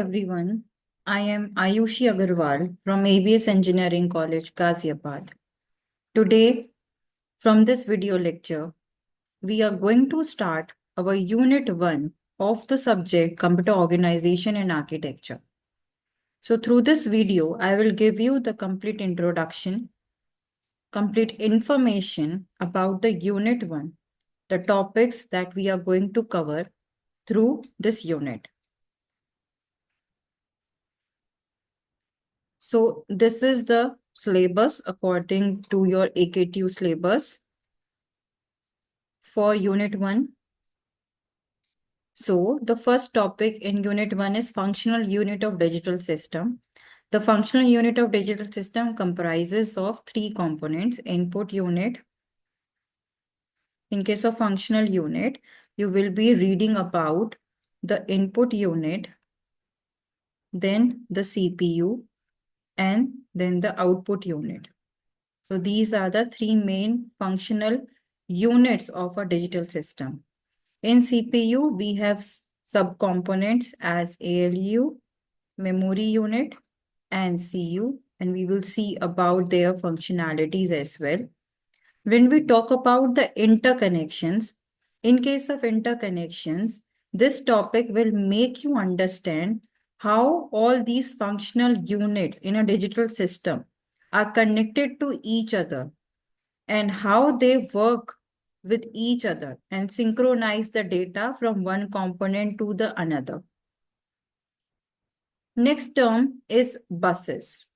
everyone. I am Ayushi Agarwal from ABS Engineering College, Ghaziabad. Today, from this video lecture, we are going to start our Unit 1 of the subject Computer Organization and Architecture. So through this video, I will give you the complete introduction, complete information about the Unit 1, the topics that we are going to cover through this unit. So this is the syllabus according to your AKTU syllabus for Unit 1. So the first topic in Unit 1 is functional unit of digital system. The functional unit of digital system comprises of three components: input unit. In case of functional unit, you will be reading about the input unit, then the CPU, and then the output unit. So these are the three main functional units of a digital system. In CPU, we have subcomponents as ALU, memory unit, and CU, and we will see about their functionalities as well. When we talk about the interconnections, in case of interconnections, this topic will make you understand how all these functional units in a digital system are connected to each other and how they work with each other and synchronize the data from one component to the another. Next term is buses.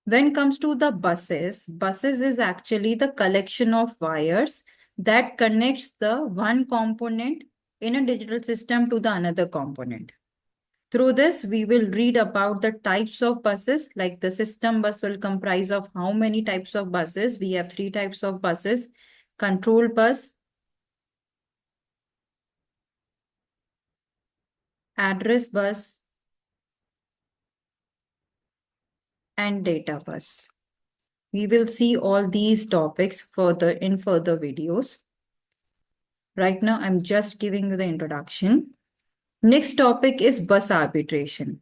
When it comes to the buses is actually the collection of wires that connects the one component in a digital system to the another component. Through this, we will read about the types of buses, like the system bus will comprise of how many types of buses. We have three types of buses: control bus, address bus, and data bus. We will see all these topics further in further videos. Right now, I'm just giving you the introduction. Next topic is bus arbitration.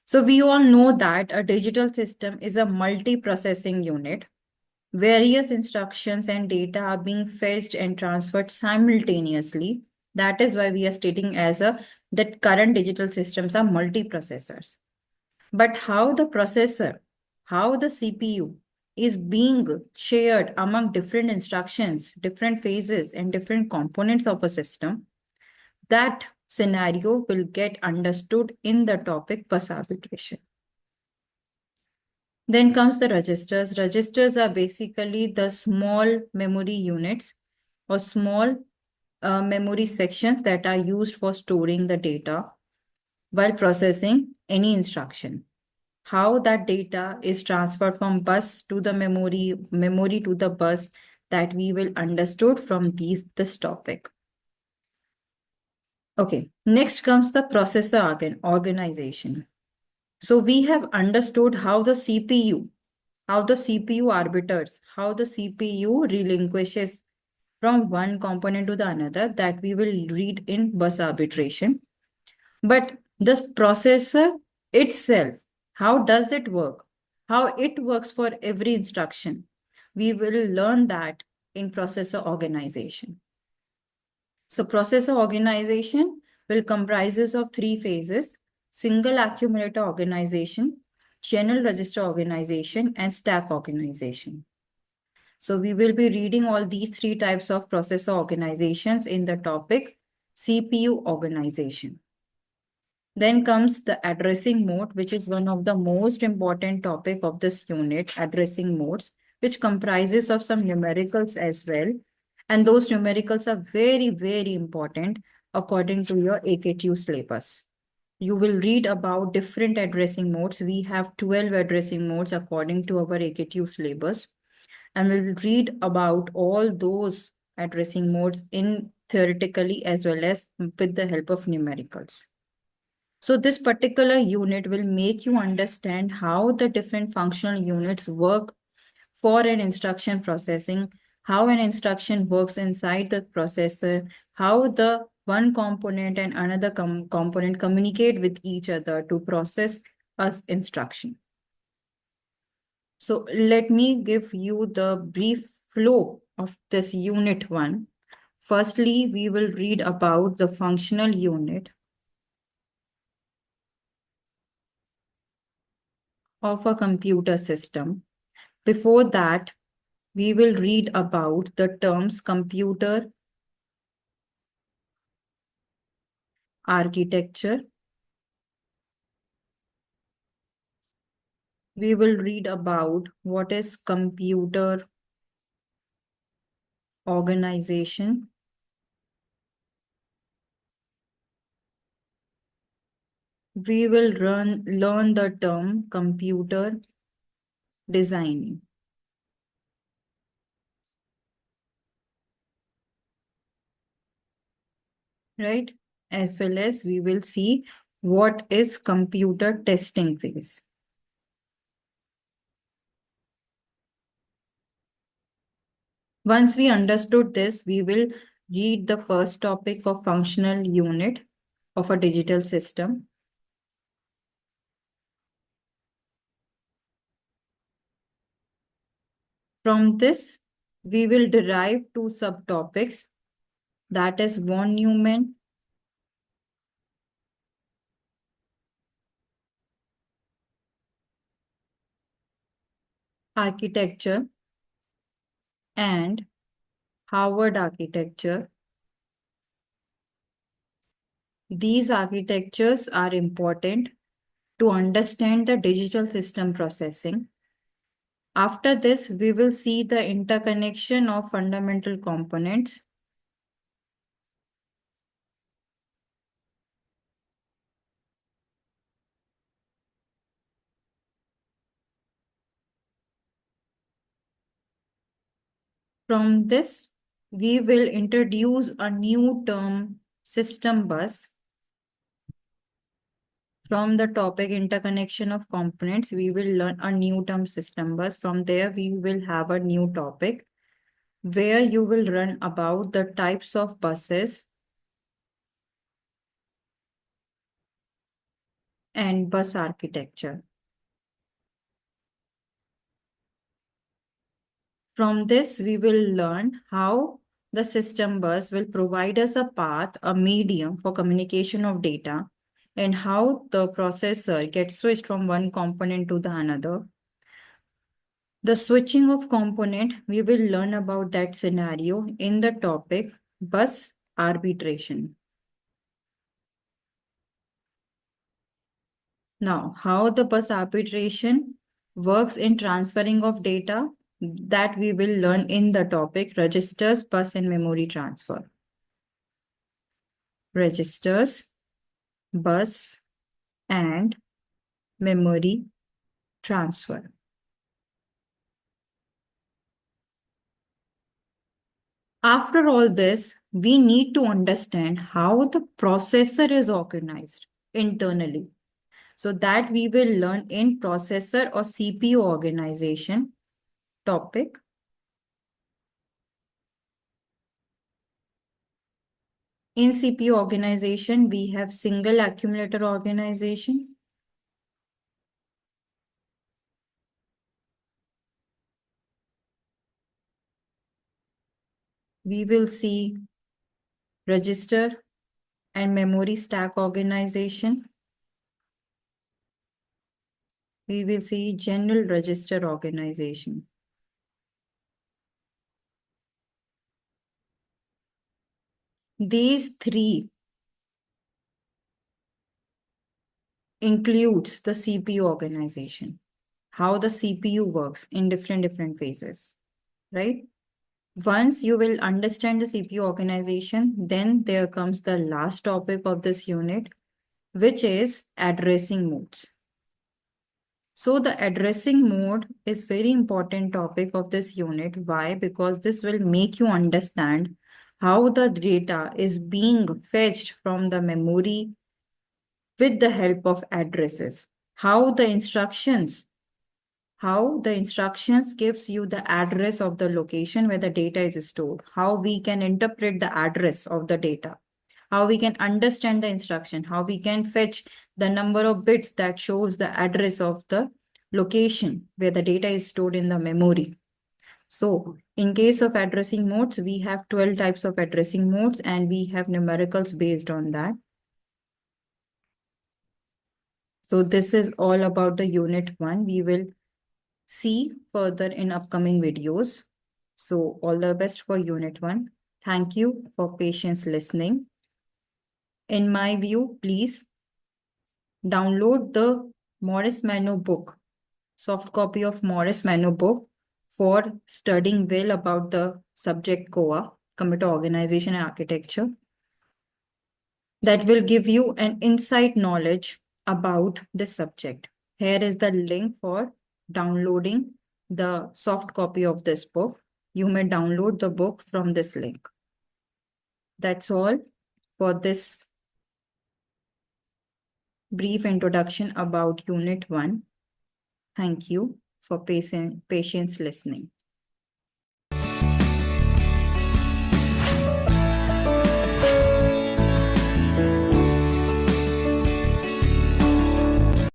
So we all know that a digital system is a multi-processing unit. Various instructions and data are being fetched and transferred simultaneously. That is why we are stating that current digital systems are multiprocessors. But how the processor, how the CPU is being shared among different instructions, different phases, and different components of a system, that scenario will get understood in the topic bus arbitration. Then comes the registers. Registers are basically the small memory units or small memory sections that are used for storing the data while processing any instruction. How that data is transferred from bus to the memory to the bus, that we will understood from this topic. Okay, next comes the processor organization. So we have understood how the CPU arbiters, how the CPU relinquishes from one component to the another, that we will read in bus arbitration. But this processor itself, how does it work? How it works for every instruction? We will learn that in processor organization. So processor organization will comprises of three phases: single accumulator organization, channel register organization, and stack organization. So we will be reading all these three types of processor organizations in the topic CPU organization. Then comes the addressing mode, which is one of the most important topic of this unit, addressing modes, which comprises of some numericals as well. And those numericals are very, very important according to your AKTU syllabus. You will read about different addressing modes. We have 12 addressing modes according to our AKTU syllabus. And we'll read about all those addressing modes in theoretically as well as with the help of numericals. So this particular unit will make you understand how the different functional units work for an instruction processing, how an instruction works inside the processor, how the one component and another component communicate with each other to process us instruction. So let me give you the brief flow of this unit 1. Firstly, we will read about the functional unit of a computer system. Before that, we will read about the terms computer architecture. We will read about what is computer organization. We will learn the term computer designing. Right? As well as we will see what is computer testing phase. Once we understood this, we will read the first topic of functional unit of a digital system. From this, we will derive two subtopics, that is von Neumann architecture and Hardwired architecture. These architectures are important to understand the digital system processing. After this, we will see the interconnection of fundamental components. From this, we will introduce a new term, system bus. From the topic interconnection of components, we will learn a new term, system bus. From there, we will have a new topic where you will learn about the types of buses and bus architecture. From this, we will learn how the system bus will provide us a path, a medium for communication of data, and how the processor gets switched from one component to the another. The switching of component, we will learn about that scenario in the topic bus arbitration. Now, how the bus arbitration works in transferring of data, that we will learn in the topic registers, bus and memory transfer. Registers, bus and memory transfer. After all this, we need to understand how the processor is organized internally. So that we will learn in processor or CPU organization topic. In CPU organization, we have single accumulator organization. We will see register and memory stack organization. We will see general register organization. These three includes the CPU organization, how the CPU works in different phases, right? Once you will understand the CPU organization, then there comes the last topic of this unit, which is addressing modes. So the addressing mode is very important topic of this unit. Why? Because this will make you understand how the data is being fetched from the memory with the help of addresses. How the instructions gives you the address of the location where the data is stored. How we can interpret the address of the data. how we can understand the instruction, how we can fetch the number of bits that shows the address of the location where the data is stored in the memory. So in case of addressing modes, we have 12 types of addressing modes and we have numericals based on that. So this is all about the unit 1. We will see further in upcoming videos. So all the best for unit 1. Thank you for patience listening. In my view, please download the Morris Mano book, soft copy of Morris Mano book for studying well about the subject COA, Computer Organization and Architecture. That will give you an insight knowledge about this subject. Here is the link for downloading the soft copy of this book. You may download the book from this link. That's all for this brief introduction about Unit 1. Thank you for patience listening.